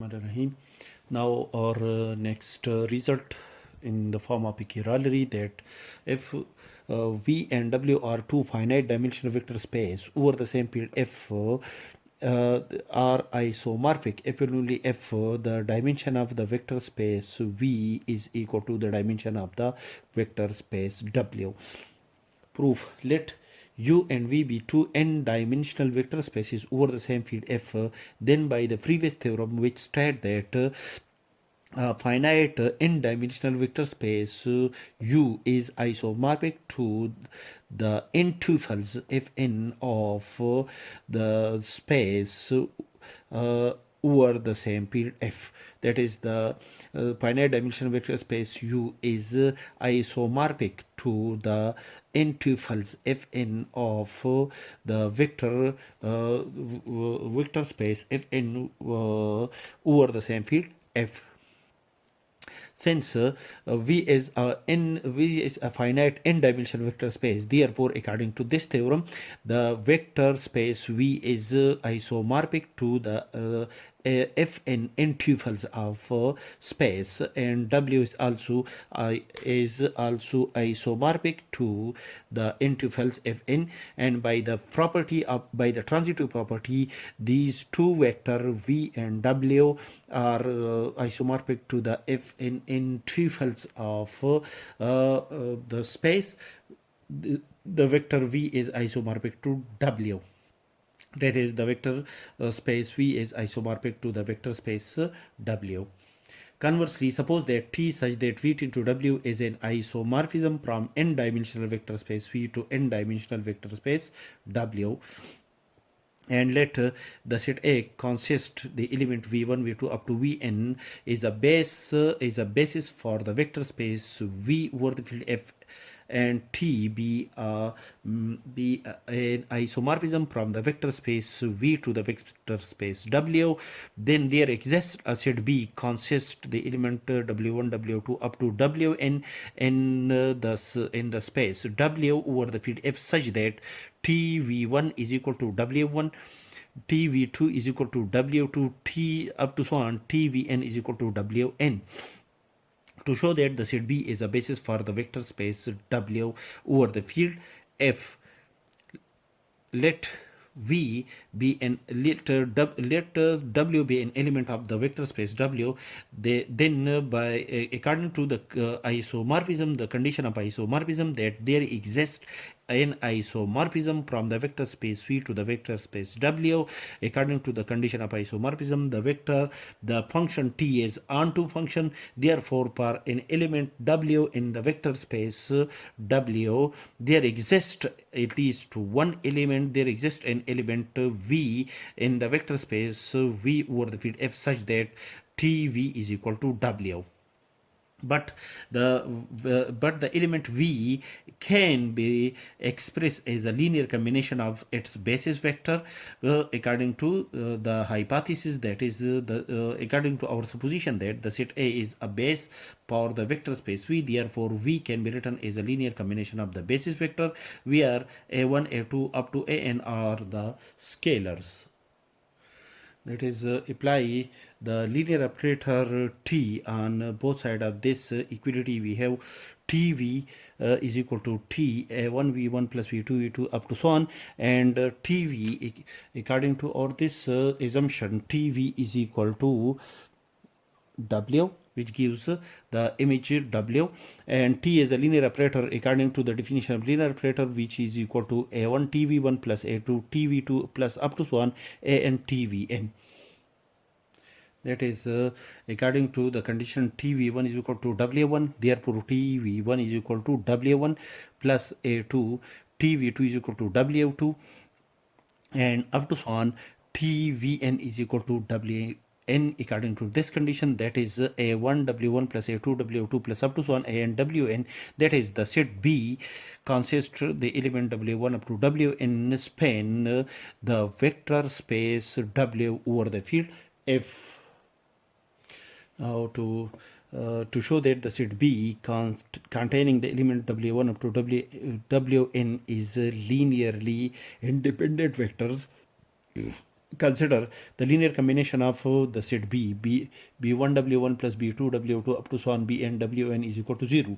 Rahim. Now our next result in the form of a corollary that if V and W are two finite dimensional vector space over the same field F are isomorphic, if and only if the dimension of the vector space V is equal to the dimension of the vector space W. Proof: let U and V be two n-dimensional vector spaces over the same field F. Then by the previous theorem which stated that finite n-dimensional vector space U is isomorphic to the n tuples Fn of the space over the same field F. That is, the finite dimensional vector space U is isomorphic to the n tuples Fn of the vector space Fn over the same field F. Since V is a finite n-dimensional vector space, therefore, according to this theorem, the vector space V is isomorphic to the Fn n tuples of space, and W is also isomorphic to the n tuples Fn. And by the transitive property, these two vector V and W are isomorphic to the Fn n tuples of the space. The vector V is isomorphic to W. That is, the vector space V is isomorphic to the vector space W. Conversely, suppose that T such that V into W is an isomorphism from n-dimensional vector space V to n-dimensional vector space W. And let the set A consist the element v1, v2 up to vn is a basis for the vector space V over the field F, and T be an isomorphism from the vector space V to the vector space W. Then there exists a set B consist the element W1, W2 up to Wn in the space W over the field F such that Tv1 is equal to W1, Tv2 is equal to W2, T up to so on, Tvn is equal to Wn. To show that the set B is a basis for the vector space W over the field F, let V be an let W be an element of the vector space W. Then by according to the isomorphism, the condition of isomorphism, that there exists an isomorphism from the vector space V to the vector space W. According to the condition of isomorphism, the function T is onto function. Therefore, for an element W in the vector space W, there exists at least one element. There exists an element V in the vector space V over the field F such that TV is equal to W. But the element V can be expressed as a linear combination of its basis vector according to the hypothesis, that is according to our supposition that the set A is a base for the vector space V. Therefore, V can be written as a linear combination of the basis vector, where A1, A2 up to An are the scalars. That is, apply the linear operator T on both sides of this equality. We have TV is equal to T A1 V1 plus V2 V2 up to so on, and TV according to our this assumption, TV is equal to W, which gives the image W, and T is a linear operator according to the definition of linear operator, which is equal to A1 TV1 plus A2 TV2 plus up to so on AN TVN. That is, according to the condition TV1 is equal to W1, therefore TV1 is equal to W1 plus A2, TV2 is equal to W2, and up to so on TVN is equal to WN according to this condition, that is A1 W1 plus A2 W2 plus up to so on AN WN. That is, the set B consists the element W1 up to WN span the vector space W over the field F. Now to show that the set B containing the element W1 up to Wn is linearly independent vectors, consider the linear combination of the set b1 w1 plus b2 w2 up to so on bn wn is equal to 0.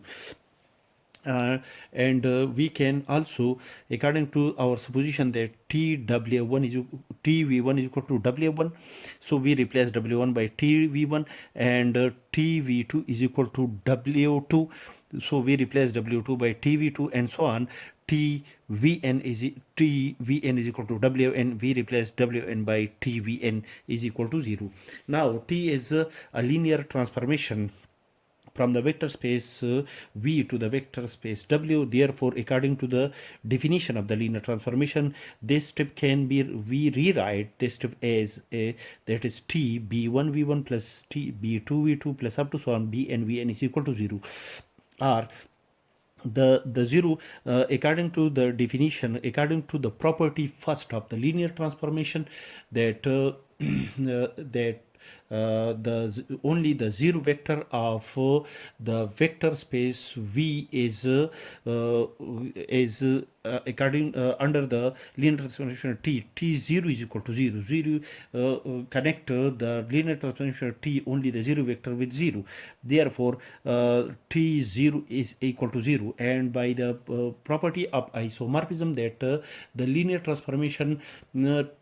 And we can also, according to our supposition that tw1 is tv1 is equal to w1, so we replace w1 by tv1, and tv2 is equal to w2, so we replace w2 by tv2, and so on. tvn is equal to wn, we replace wn by tvn is equal to 0. Now t is a linear transformation from the vector space V to the vector space W. Therefore, according to the definition of the linear transformation, this step can be, we rewrite this step as a, that is T B1 V1 plus T B2 V2 plus up to so on Bn Vn is equal to 0. Or the 0, according to the definition, according to the property first of the linear transformation, that that only the zero vector of the vector space V is according under the linear transformation t0 is equal to 0. Connect the linear transformation t only the zero vector with 0. Therefore, t0 is equal to 0, and by the property of isomorphism, that the linear transformation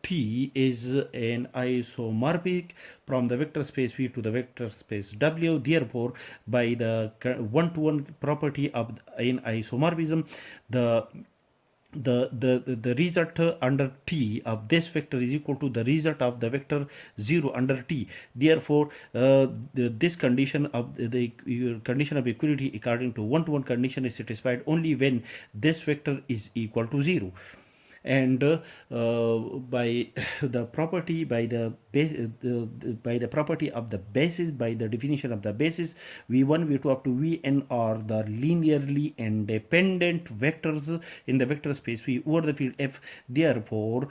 t is an isomorphic from the vector space V to the vector space W. Therefore, by the one-to-one property of in isomorphism, the result under t of this vector is equal to the result of the vector 0 under t. Therefore, this condition of the condition of equality according to one-to-one condition is satisfied only when this vector is equal to 0. And by the property, by the base, by the property of the basis, by the definition of the basis, v1 v2 up to vn are the linearly independent vectors in the vector space V over the field F. Therefore,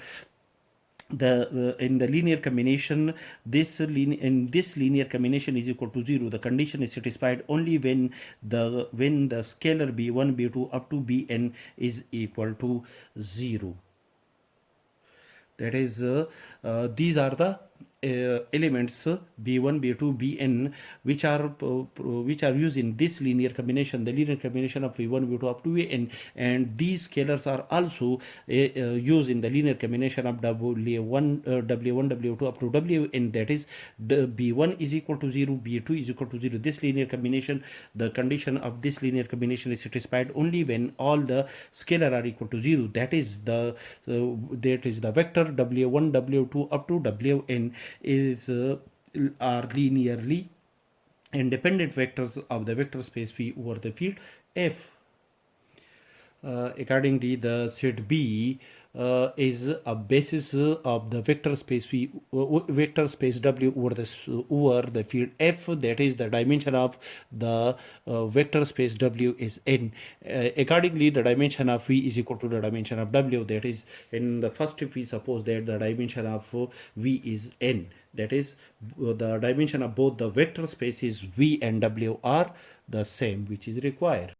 the in the linear combination, this linear combination is equal to 0. The condition is satisfied only when the scalar b1 b2 up to bn is equal to 0. That is, these are the elements b1 b2 bn which are used in this linear combination, the linear combination of v1 v2 up to vn, and these scalars are also used in the linear combination of w1 w2 up to wn, that is b1 is equal to 0, b2 is equal to 0. This linear combination, the condition of this linear combination is satisfied only when all the scalar are equal to 0. That is the vector w1 w2 up to wn is are linearly independent vectors of the vector space V over the field F. Accordingly, the set B is a basis of the vector space V, vector space W over the field F. That is, the dimension of the vector space W is n. Accordingly, the dimension of V is equal to the dimension of W. That is, in the first, if we suppose that the dimension of V is n, that is, the dimension of both the vector spaces V and W are the same, which is required.